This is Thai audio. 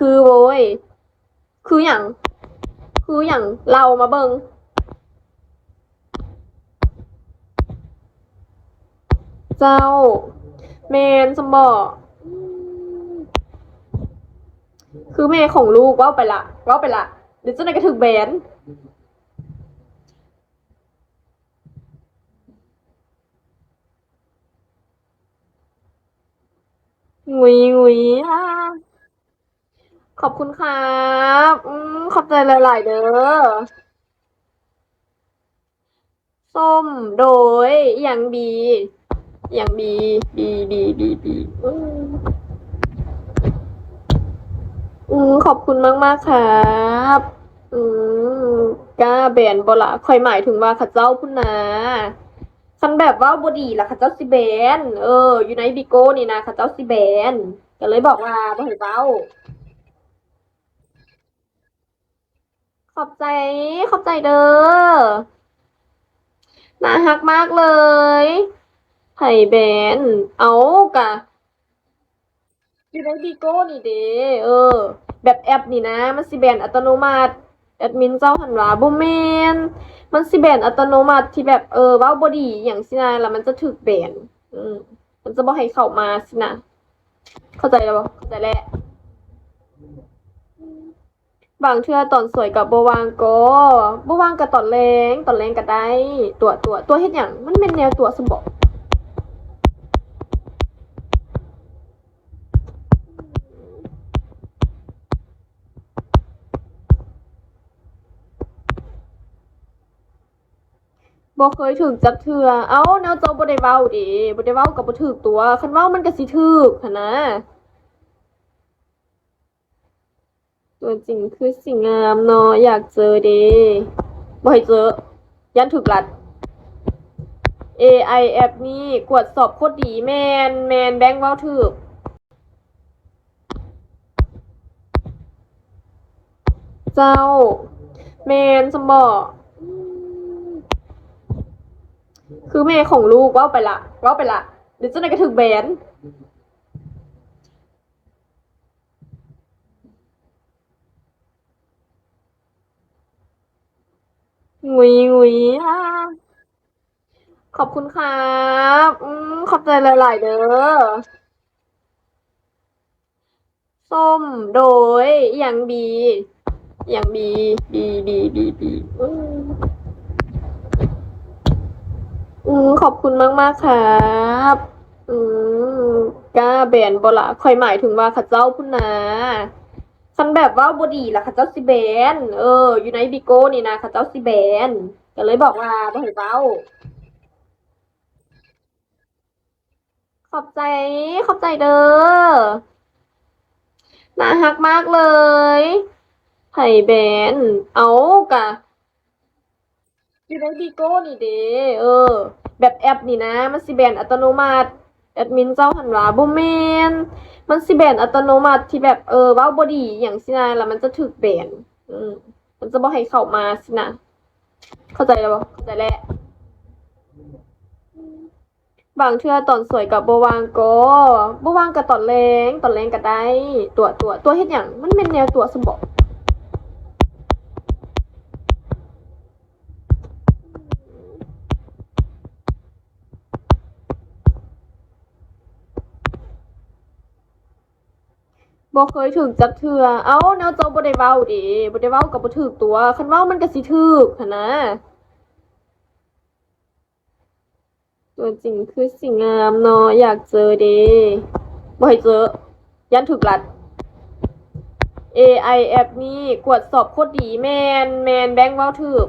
คือโว้ยคืออย่างคืออย่างเรามาเบิงเจ้าแมนสมบอคือแม่ของลูกเว่าไปละเว่าไปละเดี๋ยวเจ้านายก็ถึกแบนงุยงุยฮ่าขอบคุณครับขอบใจหลายๆเด้อส้มโดยอย่างบีอย่างบีขอบคุณมากๆครับอืมกล้าแบนบ่ละคอยหมายถึงว่าข้าเจ้าพุ่นนะคันแบบว่าบ่ดีล่ะข้าเจ้าสิแบนอยู่ในบิโก้นี่นะข้าเจ้าสิแบนก็เลยบอกว่าบ่ให้เว้าขอบใจขอบใจเด้อน่าฮักมากเลยไผ่แบนเอากะ อยู่ในบีโก้นี่เด้เออแบบแอปนี่นะมันสิแบนอัตโนมัติแอดมินเจ้าหันว่าบ่แม่นมันสิแบนอัตโนมัติที่แบบเว้าบ่ดีหยังสินะแล้วมันจะถูกแบนอืมมันจะบ่ให้เข้ามาสินะเข้าใจแล้วบ่เข้าใจแล้วบางเทื่อตอนสวยกับบ่ว่างก็บ่ว่างก็ตอนแลงก็ได้ตัวเฮ็ดหยังมันแม่นแนวตัวซะบ่ บ่เคยถึกจักเทื่อเอ้าแนวเจ้าบ่ได้เว้าเด้บ่ได้เว้าก็บ่ถูกตัวคันเว้ามันก็สิถูกหั้นนะตัวจริงคือสิงามเนาะอยากเจอเด้บ่ให้เจอย้านถูกลัด AI แอปนี้กวดสอบโคตรดีแม่นแบงค์เว้าถูกเจ้าแม่นซั้นบ่คือแม่ของลูกเว้าไปละเว้าไปละเดี๋ยวเจ้านายก็ถูกแบนงุยงุยฮ่า ขอบคุณครับขอบใจหลายๆเด้อส้มโดยอย่างบีอย่างบีอืมขอบคุณมากๆครับอืมกล้าแบนบ่ละคอยหมายถึงว่าข้าเจ้าพุ่นนะคันแบบว่าบ่ดีล่ะข้าเจ้าสิแบนอยู่ในบิโก้นี่นะข้าเจ้าสิแบนก็เลยบอกว่าบ่ให้เว้าขอบใจขอบใจเด้อน่าฮักมากเลยไผ่แบนเอากะ อยู่ในบีโก้นี่เด้เออแบบแอปนี่นะมันสิแบนอัตโนมัติแอดมินเจ้าหันว่าบ่แม่นมันสิแบนอัตโนมัติที่แบบเว้าบ่ดีหยังสินะแล้วมันจะถูกแบนอืมมันจะบ่ให้เข้ามาสินะเข้าใจแล้วบ่เข้าใจแล้วบางเทื่อตอนสวยกับบ่ว่างก็บ่ว่างก็ตอนแลงก็ได้ตัวเฮ็ดหยังมันแม่นแนวตัวซะบ่ บ่เคยถึกจักเทื่อเอ้าแนวเจ้าบ่ได้เว้าเด้บ่ได้เว้าก็บ่ถูกตัวคันเว้ามันก็สิถูกหั้นนะตัวจริงคือสิงามเนาะอยากเจอเด้บ่ให้เจอย้านถูกลัด AI แอปนี้กวดสอบโคตรดีแม่นแบงค์เว้าถูก